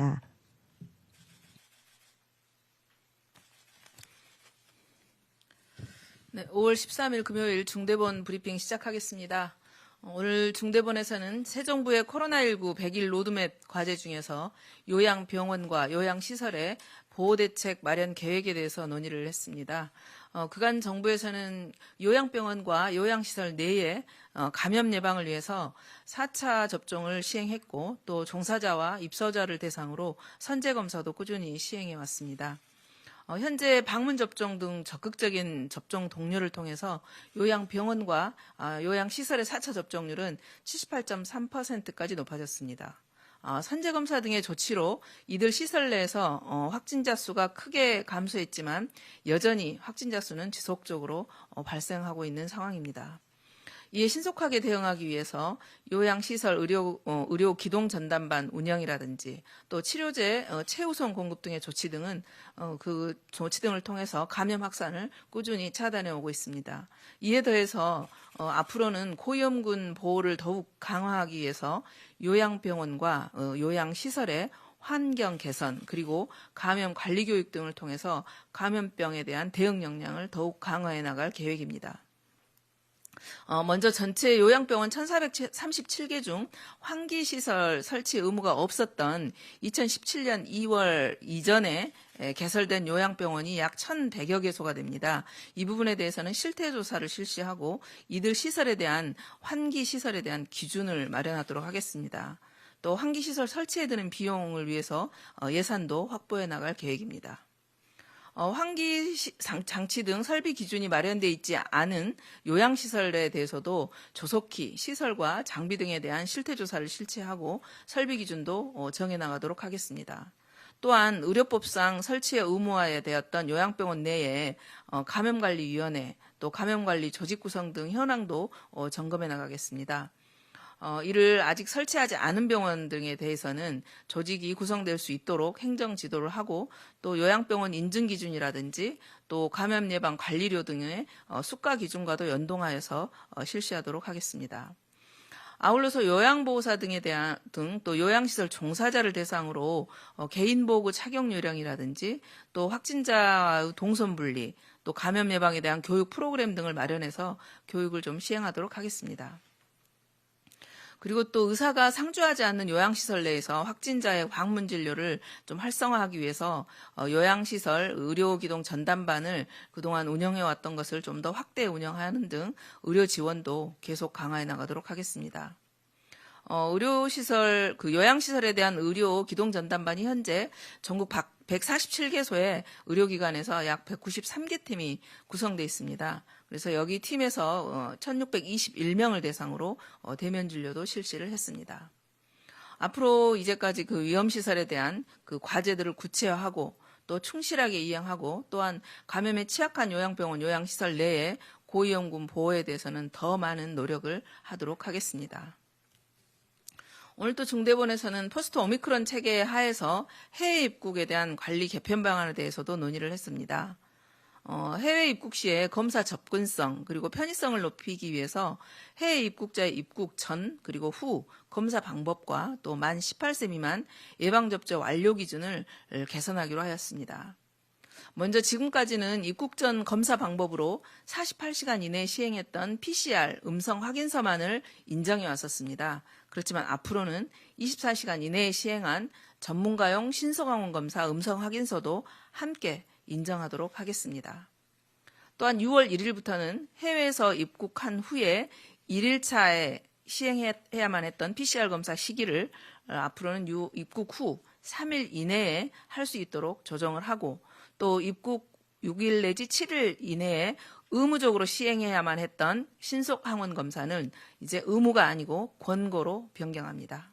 있습니다. 네, 5월 13일 금요일 중대본 브리핑 시작하겠습니다. 오늘 중대본에서는 새 정부의 코로나19 100일 로드맵 과제 중에서 요양병원과 요양시설의 보호대책 마련 계획에 대해서 논의를 했습니다. 그간 정부에서는 요양병원과 요양시설 내에 감염 예방을 위해서 4차 접종을 시행했고 또 종사자와 입소자를 대상으로 선제검사도 꾸준히 시행해 왔습니다. 현재 방문 접종 등 적극적인 접종 동료를 통해서 요양병원과 요양시설의 4차 접종률은 78.3%까지 높아졌습니다. 선제검사 등의 조치로 이들 시설 내에서 확진자 수가 크게 감소했지만 여전히 확진자 수는 지속적으로 발생하고 있는 상황입니다. 이에 신속하게 대응하기 위해서 요양시설 의료 기동 전담반 운영이라든지 또 치료제 최우선 공급 등의 조치 등은 그 조치 등을 통해서 감염 확산을 꾸준히 차단해 오고 있습니다. 이에 더해서 앞으로는 고위험군 보호를 더욱 강화하기 위해서 요양병원과 요양시설의 환경 개선 그리고 감염 관리 교육 등을 통해서 감염병에 대한 대응 역량을 더욱 강화해 나갈 계획입니다. 먼저 전체 요양병원 1,437개 중 환기시설 설치 의무가 없었던 2017년 2월 이전에 개설된 요양병원이 약 1,100여 개소가 됩니다. 이 부분에 대해서는 실태조사를 실시하고 이들 시설에 대한 환기시설에 대한 기준을 마련하도록 하겠습니다. 또 환기시설 설치에 드는 비용을 위해서 예산도 확보해 나갈 계획입니다. 환기 장치 등 설비 기준이 마련되어 있지 않은 요양시설에 대해서도 조속히 시설과 장비 등에 대한 실태조사를 실시하고 설비 기준도 정해나가도록 하겠습니다. 또한 의료법상 설치에 의무화되었던 요양병원 내에 감염관리위원회 또 감염관리 조직 구성 등 현황도 점검해 나가겠습니다. 이를 아직 설치하지 않은 병원 등에 대해서는 조직이 구성될 수 있도록 행정 지도를 하고 또 요양병원 인증 기준이라든지 또 감염 예방 관리료 등의 수가 기준과도 연동하여서 실시하도록 하겠습니다. 아울러서 요양보호사 등에 대한 또 요양시설 종사자를 대상으로 개인보호구 착용 요령이라든지 또 확진자의 동선분리 또 감염 예방에 대한 교육 프로그램 등을 마련해서 교육을 좀 시행하도록 하겠습니다. 그리고 또 의사가 상주하지 않는 요양시설 내에서 확진자의 방문 진료를 좀 활성화하기 위해서 요양시설 의료기동 전담반을 그동안 운영해왔던 것을 좀 더 확대 운영하는 등 의료 지원도 계속 강화해 나가도록 하겠습니다. 의료시설, 요양시설에 대한 의료 기동 전담반이 현재 전국 147개소의 의료기관에서 약 193개 팀이 구성되어 있습니다. 그래서 여기 팀에서 1,621명을 대상으로 대면 진료도 실시를 했습니다. 앞으로 이제까지 위험시설에 대한 과제들을 구체화하고 또 충실하게 이행하고 또한 감염에 취약한 요양병원, 요양시설 내에 고위험군 보호에 대해서는 더 많은 노력을 하도록 하겠습니다. 오늘 또 중대본에서는 포스트 오미크론 체계 하에서 해외 입국에 대한 관리 개편 방안에 대해서도 논의를 했습니다. 해외 입국 시에 검사 접근성 그리고 편의성을 높이기 위해서 해외 입국자의 입국 전 그리고 후 검사 방법과 또 만 18세 미만 예방접종 완료 기준을 개선하기로 하였습니다. 먼저 지금까지는 입국 전 검사 방법으로 48시간 이내에 시행했던 PCR 음성 확인서만을 인정해 왔었습니다. 그렇지만 앞으로는 24시간 이내에 시행한 전문가용 신속항원 검사 음성 확인서도 함께 인정하도록 하겠습니다. 또한 6월 1일부터는 해외에서 입국한 후에 1일차에 시행해야만 했던 PCR 검사 시기를 앞으로는 입국 후 3일 이내에 할 수 있도록 조정을 하고 또 입국 6일 내지 7일 이내에 의무적으로 시행해야만 했던 신속 항원 검사는 이제 의무가 아니고 권고로 변경합니다.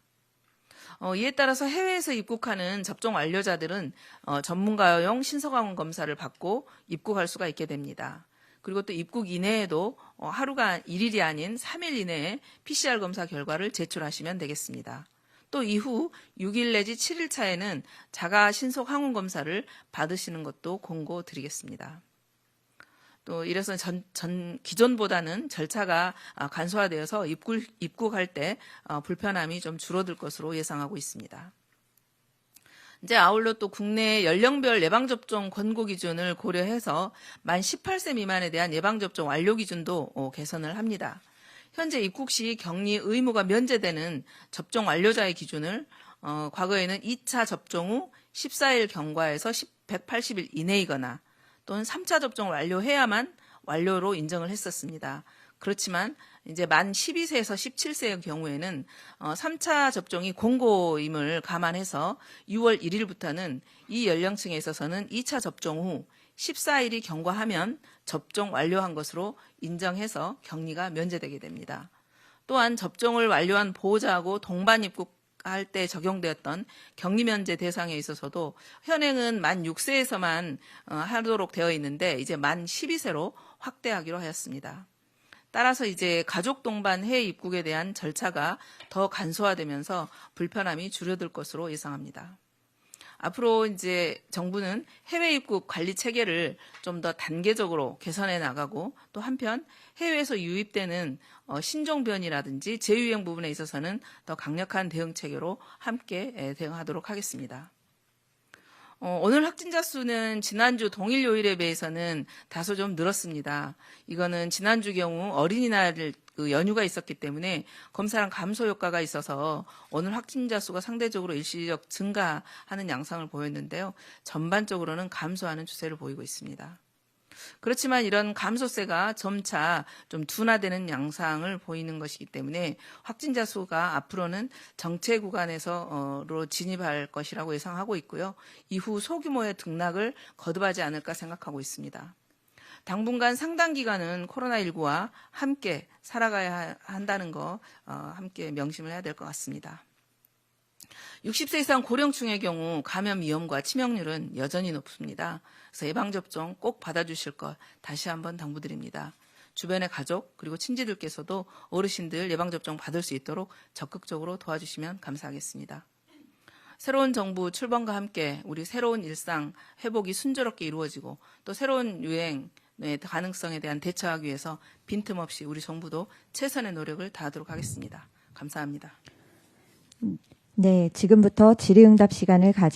이에 따라서 해외에서 입국하는 접종 완료자들은 전문가용 신속 항원 검사를 받고 입국할 수가 있게 됩니다. 그리고 또 입국 이내에도 하루가 1일이 아닌 3일 이내에 PCR 검사 결과를 제출하시면 되겠습니다. 또 이후 6일 내지 7일 차에는 자가 신속 항원 검사를 받으시는 것도 권고드리겠습니다. 또 이래서 기존보다는 절차가 간소화되어서 입국할 때 불편함이 좀 줄어들 것으로 예상하고 있습니다. 이제 아울러 또 국내 연령별 예방접종 권고 기준을 고려해서 만 18세 미만에 대한 예방접종 완료 기준도 개선을 합니다. 현재 입국 시 격리 의무가 면제되는 접종 완료자의 기준을 과거에는 2차 접종 후 14일 경과에서 180일 이내이거나 또는 3차 접종을 완료해야만 완료로 인정을 했었습니다. 그렇지만 이제 만 12세에서 17세의 경우에는 3차 접종이 공고임을 감안해서 6월 1일부터는 이 연령층에 있어서는 2차 접종 후 14일이 경과하면 접종 완료한 것으로 인정해서 격리가 면제되게 됩니다. 또한 접종을 완료한 보호자하고 동반 입국할 때 적용되었던 격리 면제 대상에 있어서도 현행은 만 6세에서만 하도록 되어 있는데 이제 만 12세로 확대하기로 하였습니다. 따라서 이제 가족 동반 해외 입국에 대한 절차가 더 간소화되면서 불편함이 줄어들 것으로 예상합니다. 앞으로 이제 정부는 해외 입국 관리 체계를 좀 더 단계적으로 개선해 나가고 또 한편 해외에서 유입되는 신종 변이라든지 재유행 부분에 있어서는 더 강력한 대응 체계로 함께 대응하도록 하겠습니다. 오늘 확진자 수는 지난주 동일 요일에 비해서는 다소 좀 늘었습니다. 이거는 지난주 경우 어린이날 그 연휴가 있었기 때문에 검사량 감소 효과가 있어서 오늘 확진자 수가 상대적으로 일시적 증가하는 양상을 보였는데요. 전반적으로는 감소하는 추세를 보이고 있습니다. 그렇지만 이런 감소세가 점차 좀 둔화되는 양상을 보이는 것이기 때문에 확진자 수가 앞으로는 정체 구간에서로 진입할 것이라고 예상하고 있고요. 이후 소규모의 등락을 거듭하지 않을까 생각하고 있습니다. 당분간 상당 기간은 코로나19와 함께 살아가야 한다는 거 함께 명심을 해야 될 것 같습니다. 60세 이상 고령층의 경우 감염 위험과 치명률은 여전히 높습니다. 그래서 예방접종 꼭 받아주실 것 다시 한번 당부드립니다. 주변의 가족 그리고 친지들께서도 어르신들 예방접종 받을 수 있도록 적극적으로 도와주시면 감사하겠습니다. 새로운 정부 출범과 함께 우리 새로운 일상 회복이 순조롭게 이루어지고 또 새로운 유행의 가능성에 대한 대처하기 위해서 빈틈없이 우리 정부도 최선의 노력을 다하도록 하겠습니다. 감사합니다. 네, 지금부터 질의응답 시간을 가지겠습니다.